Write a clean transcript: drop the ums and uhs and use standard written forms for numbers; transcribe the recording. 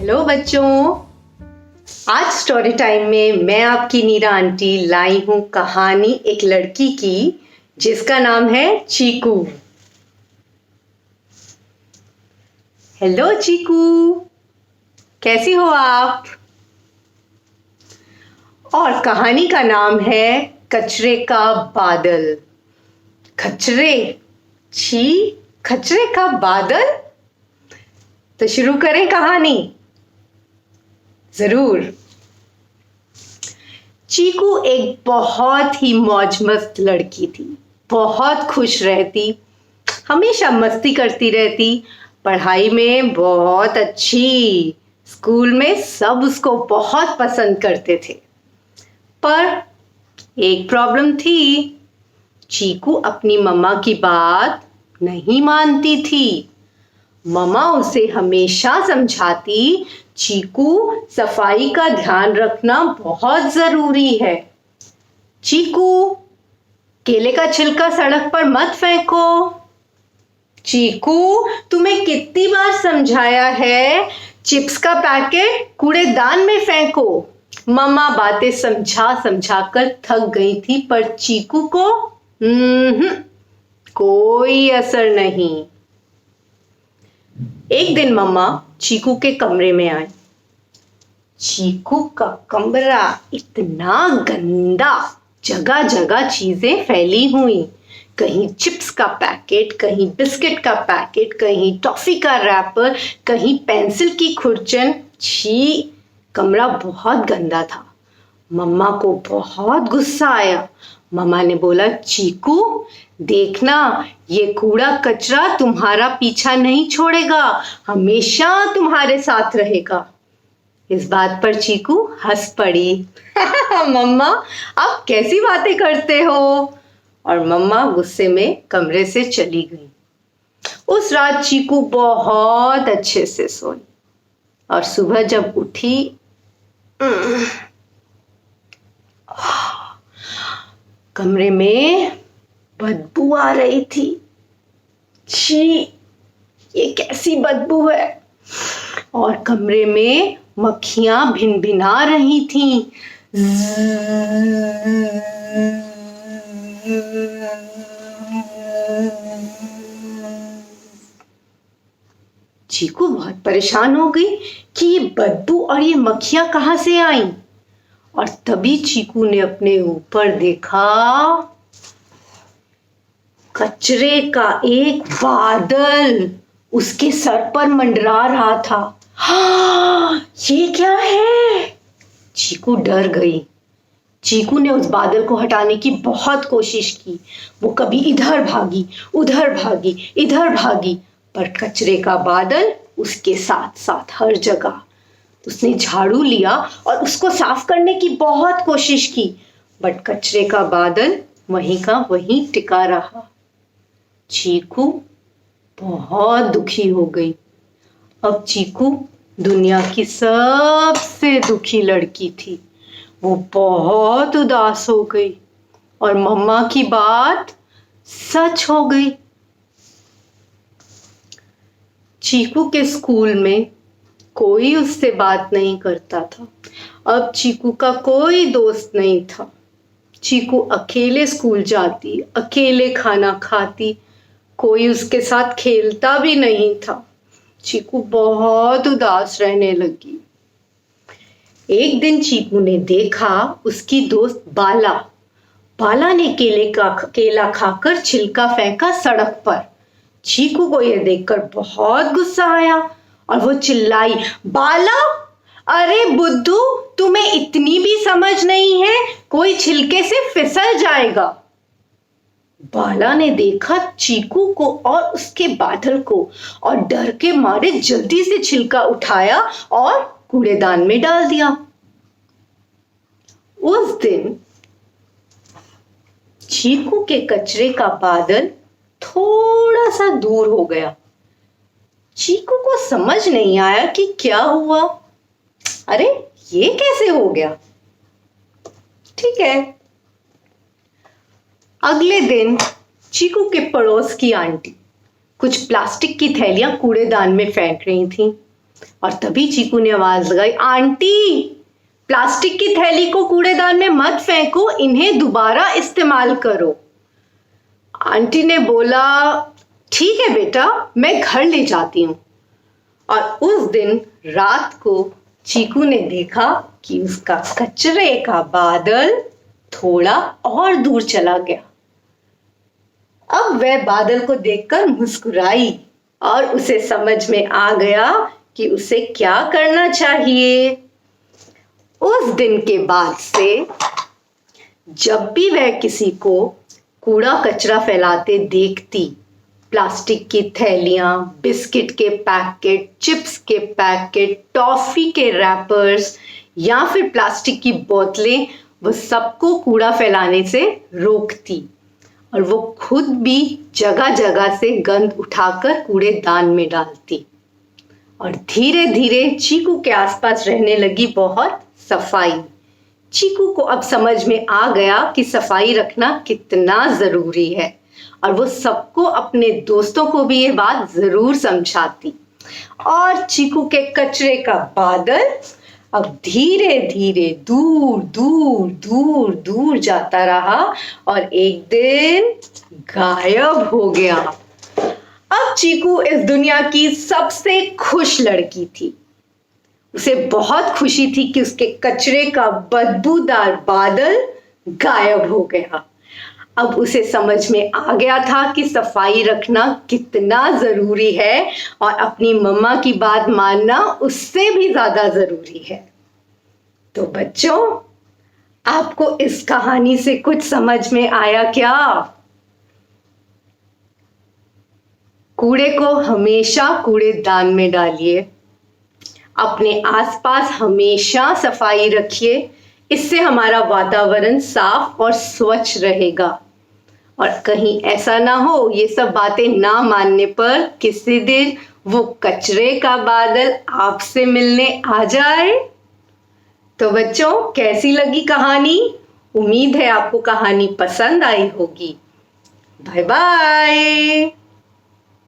Hello बच्चों, आज story time में मैं आपकी नीरा आंटी लाई हूँ कहानी एक लड़की की जिसका नाम है चीकू। हेलो चीकू, कैसी हो आप? और कहानी का नाम है कचरे का बादल। कचरे, छी, कचरे का बादल। तो शुरू करें कहानी। जरूर। चीकू एक बहुत ही मौज मस्त लड़की थी। बहुत खुश रहती, हमेशा मस्ती करती रहती, पढ़ाई में बहुत अच्छी। स्कूल में सब उसको बहुत पसंद करते थे। पर एक प्रॉब्लम थी, चीकू अपनी मम्मा की बात नहीं मानती थी। मम्मा उसे हमेशा समझाती, चीकू सफाई का ध्यान रखना बहुत जरूरी है। चीकू, केले का छिलका सड़क पर मत फेंको। चीकू, तुम्हें कितनी बार समझाया है, चिप्स का पैकेट कूड़ेदान में फेंको। मम्मा बातें समझा समझा कर थक गई थी, पर चीकू को कोई असर नहीं। एक दिन मम्मा चीकू के कमरे में आई। चीकू का कमरा इतना गंदा, जगह जगह चीजें फैली हुई। कहीं चिप्स का पैकेट, कहीं बिस्किट का पैकेट, कहीं टॉफी का रैपर, कहीं पेंसिल की खुरचन। छी, कमरा बहुत गंदा था। मम्मा को बहुत गुस्सा आया। मम्मा ने बोला, चीकू देखना, ये कूड़ा कचरा तुम्हारा पीछा नहीं छोड़ेगा, हमेशा तुम्हारे साथ रहेगा। इस बात पर चीकू हंस पड़ी। मम्मा, आप कैसी बातें करते हो? और मम्मा गुस्से में कमरे से चली गई। उस रात चीकू बहुत अच्छे से सोई और सुबह जब उठी, कमरे में बदबू आ रही थी। छी, ये कैसी बदबू है? और कमरे में मक्खियां भिनभिना रही थीं। चीकू बहुत परेशान हो गई कि ये बदबू और ये मक्खियां कहां से आईं। और तभी चीकू ने अपने ऊपर देखा, कचरे का एक बादल उसके सर पर मंडरा रहा था। हाँ, ये क्या है? चीकू डर गई। चीकू ने उस बादल को हटाने की बहुत कोशिश की। वो कभी इधर भागी, उधर भागी, इधर भागी, पर कचरे का बादल उसके साथ साथ हर जगह। उसने झाड़ू लिया और उसको साफ करने की बहुत कोशिश की, बट कचरे का बादल वहीं का वहीं टिका रहा। चीकू बहुत दुखी हो गई। अब चीकू दुनिया की सबसे दुखी लड़की थी। वो बहुत उदास हो गई और मम्मा की बात सच हो गई। चीकू के स्कूल में कोई उससे बात नहीं करता था। अब चीकू का कोई दोस्त नहीं था। चीकू अकेले स्कूल जाती, अकेले खाना खाती, कोई उसके साथ खेलता भी नहीं था। चीकू बहुत उदास रहने लगी। एक दिन चीकू ने देखा उसकी दोस्त बाला। बाला ने केला खाकर छिलका फेंका सड़क पर। चीकू को यह देखकर बहुत गुस्सा आया और वो चिल्लाई, बाला, अरे बुद्धू, तुम्हें इतनी भी समझ नहीं है, कोई छिलके से फिसल जाएगा। बाला ने देखा चीकू को और उसके बादल को और डर के मारे जल्दी से छिलका उठाया और कूड़ेदान में डाल दिया। उस दिन चीकू के कचरे का बादल थोड़ा सा दूर हो गया। चीकू को समझ नहीं आया कि क्या हुआ। अरे, ये कैसे हो गया? ठीक है। अगले दिन चीकू के पड़ोस की आंटी कुछ प्लास्टिक की थैलियां कूड़ेदान में फेंक रही थीं। और तभी चीकू ने आवाज लगाई, आंटी, प्लास्टिक की थैली को कूड़ेदान में मत फेंको, इन्हें दोबारा इस्तेमाल करो। आंटी ने बोला, ठीक है बेटा, मैं घर ले जाती हूँ। और उस दिन रात को चीकू ने देखा कि उसका कचरे का बादल थोड़ा और दूर चला गया। अब वह बादल को देखकर मुस्कुराई और उसे समझ में आ गया कि उसे क्या करना चाहिए। उस दिन के बाद से जब भी वह किसी को कूड़ा कचरा फैलाते देखती, प्लास्टिक की थैलियां, बिस्किट के पैकेट, चिप्स के पैकेट, टॉफी के रैपर्स या फिर प्लास्टिक की बोतलें, वो सबको कूड़ा फैलाने से रोकती और वो खुद भी जगह जगह से गंद उठाकर कूड़ेदान में डालती। और धीरे धीरे चीकू के आसपास रहने लगी बहुत सफाई। चीकू को अब समझ में आ गया कि सफाई रखना कितना जरूरी है और वो सबको, अपने दोस्तों को भी ये बात जरूर समझाती। और चीकू के कचरे का बादल अब धीरे धीरे दूर दूर दूर दूर जाता रहा और एक दिन गायब हो गया। अब चीकू इस दुनिया की सबसे खुश लड़की थी। उसे बहुत खुशी थी कि उसके कचरे का बदबूदार बादल गायब हो गया। अब उसे समझ में आ गया था कि सफाई रखना कितना जरूरी है और अपनी मम्मा की बात मानना उससे भी ज्यादा जरूरी है। तो बच्चों, आपको इस कहानी से कुछ समझ में आया क्या? कूड़े को हमेशा कूड़ेदान में डालिए, अपने आसपास हमेशा सफाई रखिए, इससे हमारा वातावरण साफ और स्वच्छ रहेगा। और कहीं ऐसा ना हो ये सब बातें ना मानने पर किसी दिन वो कचरे का बादल आपसे मिलने आ जाए। तो बच्चों, कैसी लगी कहानी? उम्मीद है आपको कहानी पसंद आई होगी। Bye bye.